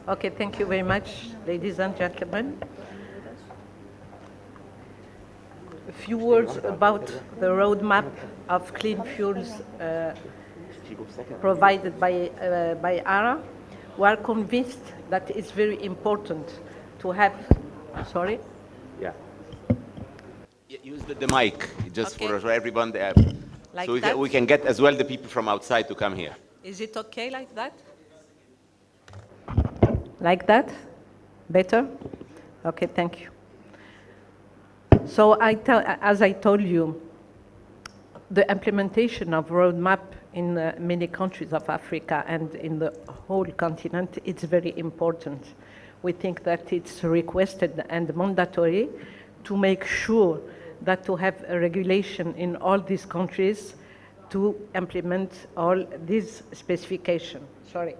Okay, thank you very much, ladies and gentlemen. A few words about the roadmap of clean fuels provided by ARA. We are convinced that it's very important to have, sorry? Yeah. Use the mic, just Okay. for everyone there. Like so that? we can get as well the people from outside to come here. Is it okay like that? Like that? Better? Okay, thank you. So as I told you, the implementation of roadmap in many countries of Africa and in the whole continent, it's very important. We think that it's requested and mandatory to make sure that to have a regulation in all these countries to implement all these specifications. Sorry.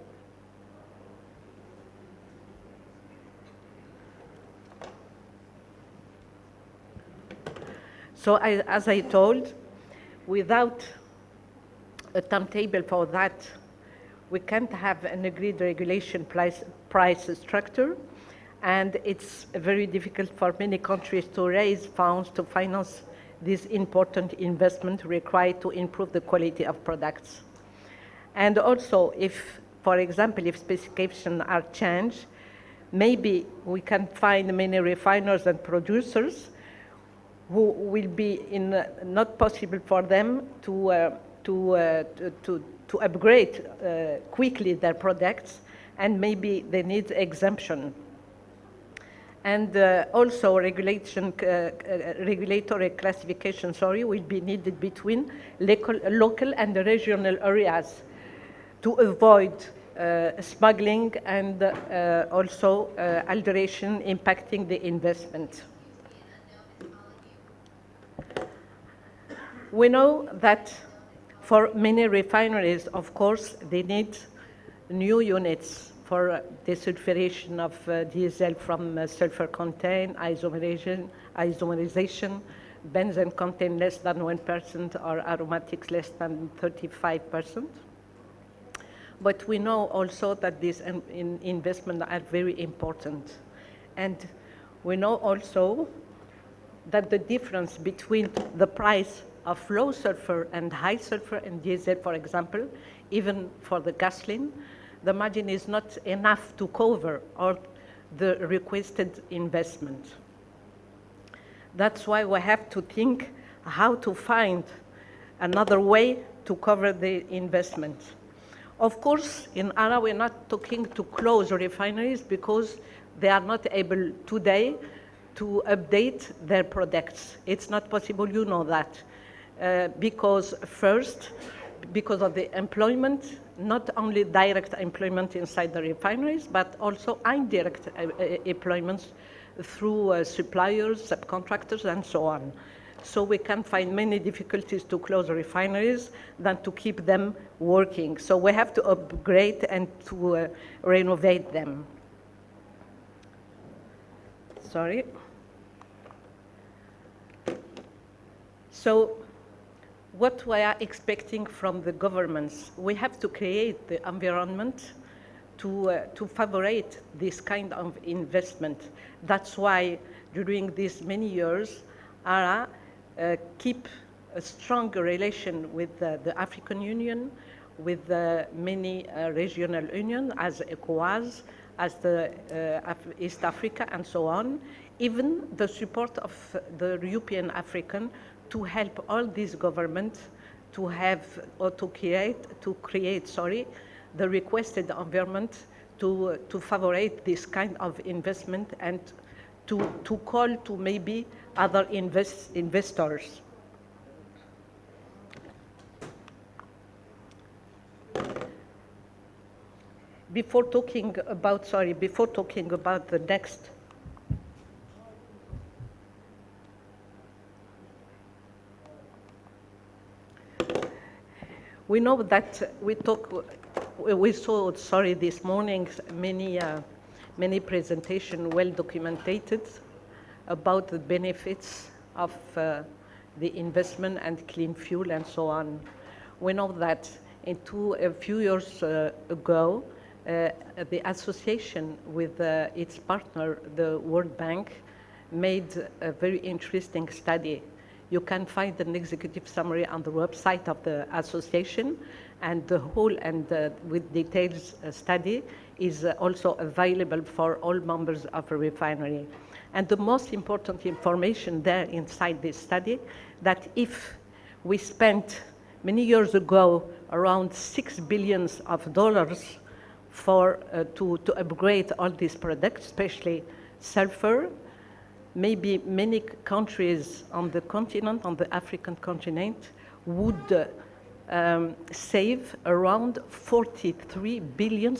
So as I told, without a timetable for that, we can't have an agreed regulation price structure, and it's very difficult for many countries to raise funds to finance this important investment required to improve the quality of products. And also, if, for example, if specifications are changed, maybe we can find many refiners and producers who will be not possible for them to upgrade quickly their products, and maybe they need exemption. And also regulatory classification, will be needed between local and regional areas to avoid smuggling and also alteration impacting the investment. We know that for many refineries, of course, they need new units for desulfuration of diesel from sulfur content, isomerization, benzene content less than 1%, or aromatics less than 35%. But we know also that these investments are very important. And we know also that the difference between the price of low sulfur and high sulfur in diesel, for example, even for the gasoline, the margin is not enough to cover all the requested investment. That's why we have to think how to find another way to cover the investment. Of course, in ARA, we're not talking to close refineries because they are not able today to update their products. It's not possible, you know that. Because first, because of the employment, not only direct employment inside the refineries, but also indirect employments through suppliers, subcontractors, and so on. So we can find many difficulties to close refineries than to keep them working. So we have to upgrade and to renovate them. Sorry. So what we are expecting from the governments, we have to create the environment to favorite this kind of investment. That's why during these many years, ARA keep a strong relation with the African Union, with many regional unions, as ECOWAS, as the East Africa, and so on. Even the support of the European African to help all these governments to have, or to create, the requested environment to favorite this kind of investment and to call to maybe other investors. Before talking about the next, we know that we saw this morning many presentations well documented about the benefits of the investment and clean fuel and so on. We know that a few years ago, the association with its partner, the World Bank, made a very interesting study. You can find an executive summary on the website of the association, and the whole and with details study is also available for all members of a refinery. And the most important information there inside this study, that if we spent many years ago around $6 billion for, to upgrade all these products, especially sulfur, maybe many countries on the continent, on the African continent, would save around $43 billion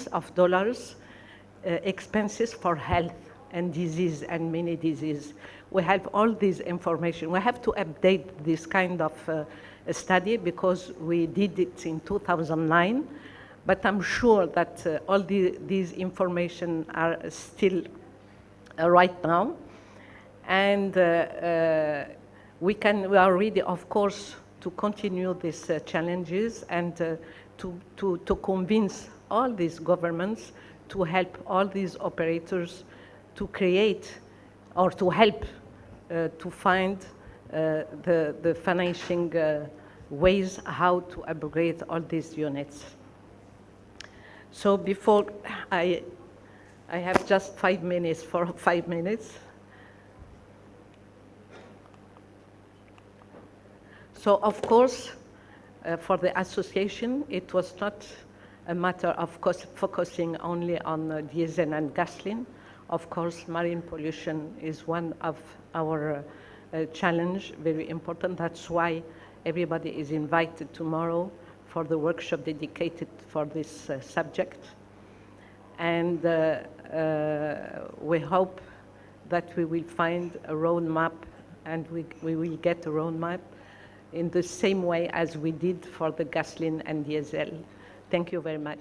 expenses for health and disease and many diseases. We have all this information. We have to update this kind of study because we did it in 2009, but I'm sure that all these information are still right now. And we are ready, of course, to continue these challenges and to convince all these governments to help all these operators to create or to help to find the financing ways how to upgrade all these units. So before I have just 5 minutes for 5 minutes. So of course, for the association, it was not a matter of focusing only on diesel and gasoline. Of course, marine pollution is one of our challenge, very important. That's why everybody is invited tomorrow for the workshop dedicated for this subject. And we hope that we will find a roadmap, and we will get a roadmap in the same way as we did for the gasoline and diesel. Thank you very much.